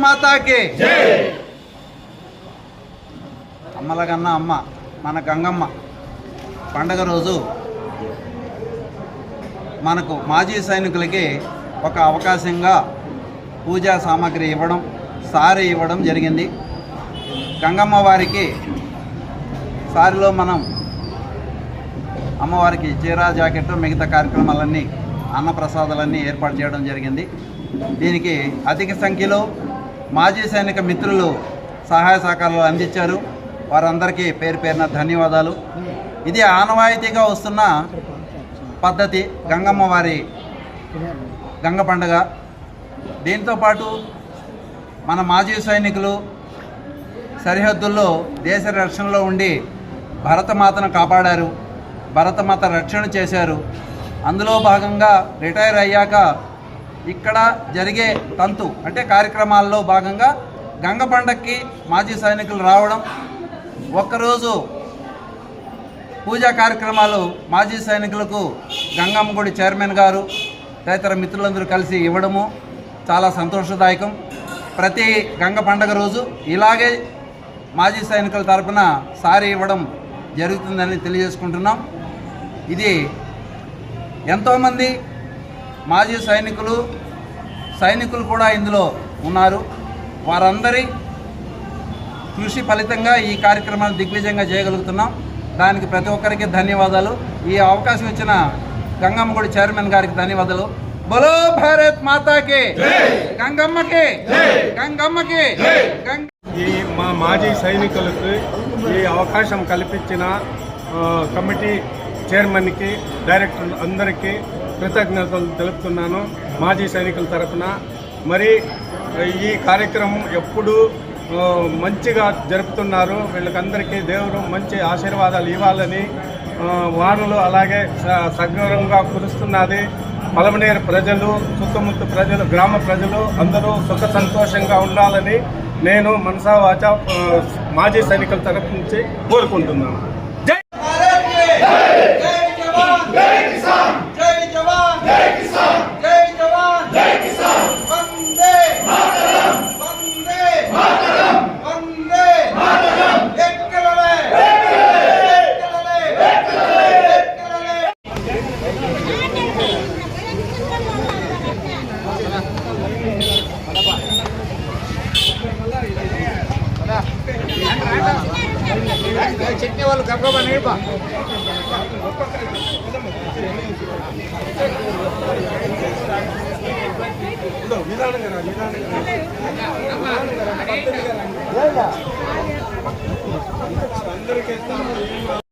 మాతాకి అమ్మలగన్న అమ్మ మన గంగమ్మ పండగ రోజు మనకు మాజీ సైనికులకి ఒక అవకాశంగా పూజా సామాగ్రి ఇవ్వడం, సారీ ఇవ్వడం జరిగింది. గంగమ్మ వారికి సారిలో మనం అమ్మవారికి చీర, జాకెట్, మిగతా కార్యక్రమాలన్నీ, అన్నప్రసాదాలన్నీ ఏర్పాటు చేయడం జరిగింది. దీనికి అధిక సంఖ్యలో మాజీ సైనిక మిత్రులు సహాయ సహకారాలు అందించారు. వారందరికీ పేరు పేరున ధన్యవాదాలు. ఇది ఆనవాయితీగా వస్తున్న పద్ధతి గంగమ్మ వారి గంగ పండుగ. దీంతోపాటు మన మాజీ సైనికులు సరిహద్దుల్లో దేశ రక్షణలో ఉండి భరతమాతను కాపాడారు, భరతమాత రక్షణ చేశారు. అందులో భాగంగా రిటైర్ అయ్యాక ఇక్కడ జరిగే తంతు అంటే కార్యక్రమాల్లో భాగంగా గంగ పండగకి మాజీ సైనికులు రావడం, ఒక్కరోజు పూజా కార్యక్రమాలు మాజీ సైనికులకు గంగమ్మ గుడి చైర్మన్ గారు తదితర మిత్రులందరూ కలిసి ఇవ్వడము చాలా సంతోషదాయకం. ప్రతి గంగ పండగ రోజు ఇలాగే మాజీ సైనికుల తరపున సారీ ఇవ్వడం జరుగుతుందని తెలియజేసుకుంటున్నాం. ఇది ఎంతోమంది మాజీ సైనికులు కూడా ఇందులో ఉన్నారు. వారందరి కృషి ఫలితంగా ఈ కార్యక్రమాన్ని దిగ్విజయంగా చేయగలుగుతున్నాం. దానికి ప్రతి ఒక్కరికి ధన్యవాదాలు. ఈ అవకాశం ఇచ్చిన గంగమ్మ గుడి చైర్మన్ గారికి ధన్యవాదాలు. బలో భారత్ మాతాకి, గంగమ్మకి, గంగమ్మకి. ఈ మా మాజీ సైనికులకు ఈ అవకాశం కల్పించిన కమిటీ చైర్మన్కి, డైరెక్టర్ అందరికీ కృతజ్ఞతలు తెలుపుతున్నాను మాజీ సైనికుల తరఫున. మరి ఈ కార్యక్రమం ఎప్పుడూ మంచిగా జరుపుతున్నారు. వీళ్ళకందరికీ దేవుడు మంచి ఆశీర్వాదాలు ఇవ్వాలని, వానలు అలాగే సగౌరవంగా కురుస్తున్నది. పలమనేరు ప్రజలు, చుట్టుముట్టు ప్రజలు, గ్రామ ప్రజలు అందరూ సుఖ సంతోషంగా ఉండాలని నేను మనసా వాచా మాజీ సైనికుల తరఫు నుంచి కోరుకుంటున్నాను. చట్నీ వాళ్ళు గబగబా నేర్పా నిదానంగా